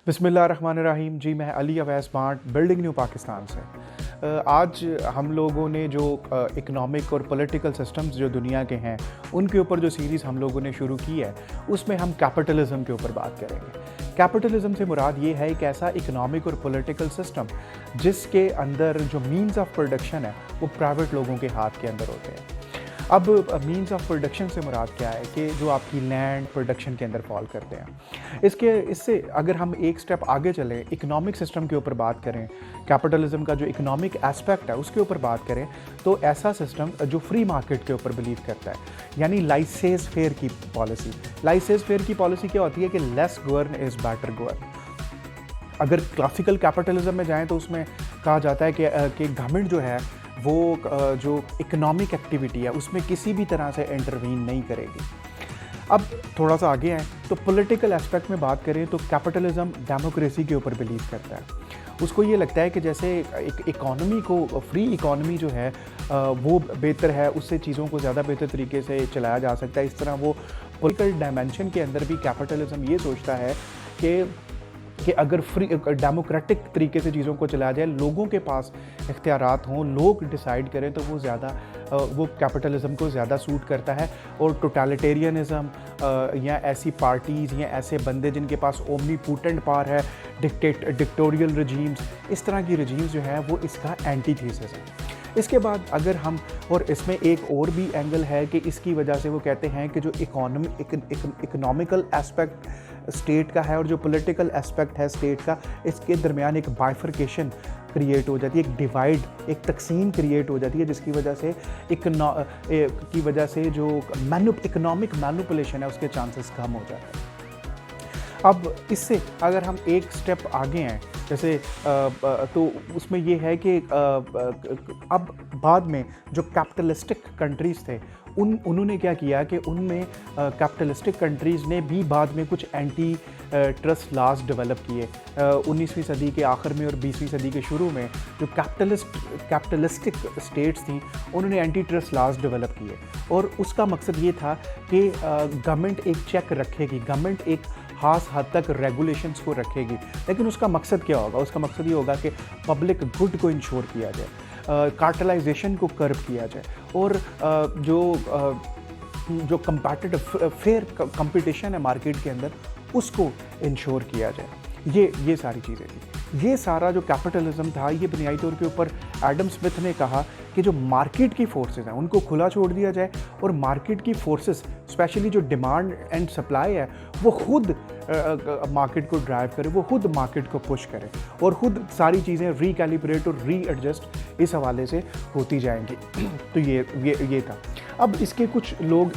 बिस्मिल्लाहिर्रहमानिर्रहीम। जी, मैं अली अवैस बांट बिल्डिंग न्यू पाकिस्तान से। आज हम लोगों ने जो इकोनॉमिक और पॉलिटिकल सिस्टम्स जो दुनिया के हैं उनके ऊपर जो सीरीज़ हम लोगों ने शुरू की है उसमें हम कैपिटलिज़म के ऊपर बात करेंगे। कैपिटलिज़म से मुराद ये है एक ऐसा इकोनॉमिक और पॉलिटिकल सिस्टम जिसके अंदर जो मीन्स ऑफ प्रोडक्शन है वो प्राइवेट लोगों के हाथ के अंदर होते हैं। अब मीन्स ऑफ प्रोडक्शन से मुराद क्या है कि जो आपकी लैंड प्रोडक्शन के अंदर फॉल करते हैं। इससे अगर हम एक स्टेप आगे चलें, इकोनॉमिक सिस्टम के ऊपर बात करें, कैपिटलिज्म का जो इकोनॉमिक एस्पेक्ट है उसके ऊपर बात करें, तो ऐसा सिस्टम जो फ्री मार्केट के ऊपर बिलीव करता है, यानी लाइसेंस फेयर की पॉलिसी। लाइसेंस फेयर की पॉलिसी क्या होती है कि less govern is better govern. अगर क्लासिकल कैपिटलिज्म में जाएं तो उसमें कहा जाता है कि गवर्नमेंट जो है वो जो इकोनॉमिक एक्टिविटी है उसमें किसी भी तरह से इंटरवीन नहीं करेगी। अब थोड़ा सा आगे आए तो पॉलिटिकल एस्पेक्ट में बात करें तो कैपिटलिज्म डेमोक्रेसी के ऊपर बिलीव करता है। उसको ये लगता है कि जैसे एक इकॉनमी को, फ्री इकॉनमी जो है वो बेहतर है, उससे चीज़ों को ज़्यादा बेहतर तरीके से चलाया जा सकता है। इस तरह वो पॉलिटिकल डायमेंशन के अंदर भी कैपिटलिज्म ये सोचता है कि अगर फ्री डेमोक्रेटिक तरीके से चीज़ों को चलाया जाए, लोगों के पास इख्तियारात हों, लोग डिसाइड करें, तो वो कैपिटलिज्म को ज़्यादा सूट करता है। और टोटलिटेरियनिज़म या ऐसी पार्टीज़ या ऐसे बंदे जिनके पास ओमनीपोटेंट पावर है, डिक्टेटोरियल रजीम्स, इस तरह की रजीम्स जो है वो इसका एंटीथीसिस है। इसके बाद अगर हम, और इसमें एक और भी एंगल है कि इसकी वजह से वो कहते हैं कि जो इकोनॉमिकल एस्पेक्ट स्टेट का है और जो पॉलिटिकल एस्पेक्ट है स्टेट का, इसके दरमियान एक बाइफर्केशन क्रिएट हो जाती है, एक डिवाइड, एक तकसीम क्रिएट हो जाती है, जिसकी वजह से जो इकोनॉमिक मैनिपुलेशन है उसके चांसेस कम हो जाते हैं। अब इससे अगर हम एक स्टेप आगे हैं, जैसे तो उसमें ये है कि अब बाद में जो कैपिटलिस्टिक कंट्रीज़ थे उन्होंने क्या किया कि उनमें कैपिटलिस्टिक कंट्रीज़ ने भी बाद में कुछ एंटी ट्रस्ट लॉज डेवलप किए। 19वीं सदी के आखिर में और 20वीं सदी के शुरू में जो कैपिटलिस्टिक स्टेट्स थी उन्होंने एंटी ट्रस्ट लॉज डेवलप किए, और उसका मकसद ये था कि गवर्नमेंट एक चेक रखेगी, गवर्नमेंट एक खास हद तक रेगुलेशंस को रखेगी, लेकिन उसका मकसद क्या होगा? उसका मकसद ये होगा कि पब्लिक गुड को इंश्योर किया जाए, कार्टेलाइजेशन को कर्ब किया जाए, और जो कंपैटिटिव फेयर कंपटीशन है मार्केट के अंदर उसको इंश्योर किया जाए। ये सारी चीज़ें थी। ये सारा जो कैपिटलिज्म था ये बुनियादी तौर के ऊपर एडम स्मिथ ने कहा कि जो मार्केट की फोर्सेस हैं उनको खुला छोड़ दिया जाए, और मार्केट की फोर्सेस स्पेशली जो डिमांड एंड सप्लाई है वो खुद मार्केट को ड्राइव करे, वो खुद मार्केट को पुश करे, और खुद सारी चीज़ें रीकैलिब्रेट और रीएडजस्ट इस हवाले से होती जाएंगी। तो ये था। अब इसके कुछ लोग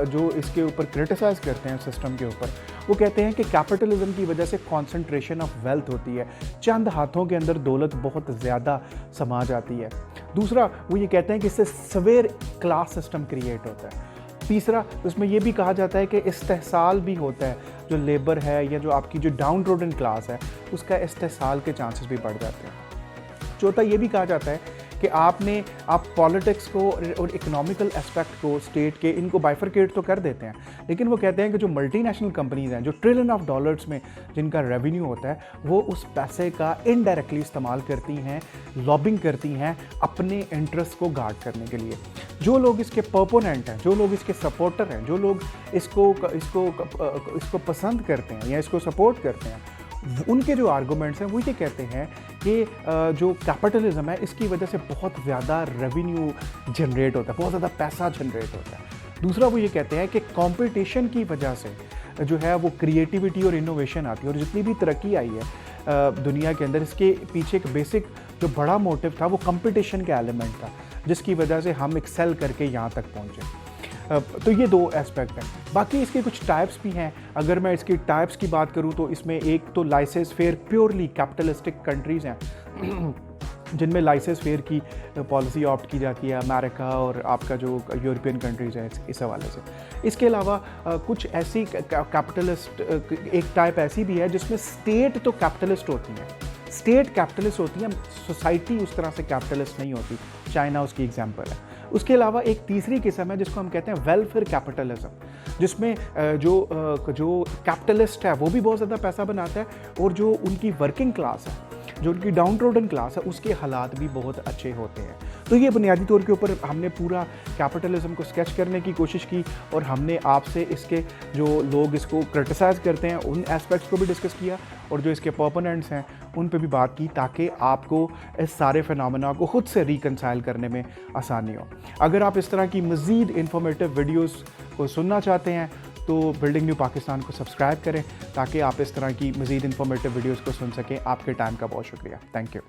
जो इसके ऊपर क्रिटिसाइज़ करते हैं सिस्टम के ऊपर, वो कहते हैं कि कैपिटलिज्म की वजह से कॉन्सेंट्रेशन ऑफ वेल्थ होती है, चंद हाथों के अंदर दौलत बहुत ज़्यादा समा जाती है। दूसरा, वो ये कहते हैं कि इससे सवेर क्लास सिस्टम क्रिएट होता है। तीसरा, उसमें ये भी कहा जाता है कि इस्तेहसाल भी होता है, जो लेबर है या जो आपकी जो डाउन रोडन क्लास है उसका इस्तेहसाल के चांसेस भी बढ़ जाते हैं। चौथा, ये भी कहा जाता है कि आप पॉलिटिक्स को और इकोनॉमिकल एस्पेक्ट को, स्टेट के, इनको बाइफरकेट तो कर देते हैं, लेकिन वो कहते हैं कि जो मल्टीनेशनल कंपनीज़ हैं, जो ट्रिलियन ऑफ डॉलर्स में जिनका रेवेन्यू होता है, वो उस पैसे का इनडायरेक्टली इस्तेमाल करती हैं, लॉबिंग करती हैं अपने इंटरेस्ट को गार्ड करने के लिए। जो लोग इसके प्रोपोनेंट हैं, जो लोग इसके सपोर्टर हैं, जो लोग इसको पसंद करते हैं या इसको सपोर्ट करते हैं, उनके जो आर्गूमेंट्स हैं वो ये कहते हैं कि जो कैपिटलिज्म है इसकी वजह से बहुत ज़्यादा रेवेन्यू जनरेट होता है, बहुत ज़्यादा पैसा जनरेट होता है। दूसरा, वो ये कहते हैं कि कंपटीशन की वजह से जो है वो क्रिएटिविटी और इनोवेशन आती है, और जितनी भी तरक्की आई है दुनिया के अंदर, इसके पीछे एक बेसिक जो बड़ा मोटिव था वो कंपटीशन का एलिमेंट था, जिसकी वजह से हम एक्सेल करके यहाँ तक पहुँचे। तो ये दो एस्पेक्ट हैं। बाकी इसके कुछ टाइप्स भी हैं। अगर मैं इसकी टाइप्स की बात करूं तो इसमें एक तो laissez faire purely capitalistic countries हैं जिनमें लाइसेंस फेयर की पॉलिसी ऑप्ट की जाती है, अमेरिका और आपका जो यूरोपियन कंट्रीज़ हैं इस हवाले से। इसके अलावा कुछ ऐसी कैपिटलिस्ट, एक टाइप ऐसी भी है जिसमें स्टेट तो कैपिटलिस्ट होती हैं, स्टेट कैपिटलिस्ट होती है, सोसाइटी उस तरह से कैपिटलिस्ट नहीं होती। चाइना उसकी एग्जांपल है। उसके अलावा एक तीसरी किस्म है जिसको हम कहते हैं वेलफेयर कैपिटलिज्म, जिसमें जो कैपिटलिस्ट है वो भी बहुत ज़्यादा पैसा बनाता है और जो उनकी वर्किंग क्लास है, जो उनकी डाउन ट्रोडन क्लास है, उसके हालात भी बहुत अच्छे होते हैं। तो ये बुनियादी तौर के ऊपर हमने पूरा कैपिटलिज्म को स्केच करने की कोशिश की और हमने आपसे इसके जो लोग इसको क्रिटिसाइज़ करते हैं उन एस्पेक्ट्स को भी डिस्कस किया और जो इसके प्रोपोनेंट्स हैं उन पे भी बात की, ताकि आपको इस सारे फिनोमेना को खुद से रिकंसाइल करने में आसानी हो। अगर आप इस तरह की मज़ीद इंफॉर्मेटिव वीडियोस को सुनना चाहते हैं तो बिल्डिंग न्यू पाकिस्तान को सब्सक्राइब करें ताकि आप इस तरह की मज़ीद इंफॉर्मेटिव वीडियोस को सुन सकें। आपके टाइम का बहुत शुक्रिया। Thank you.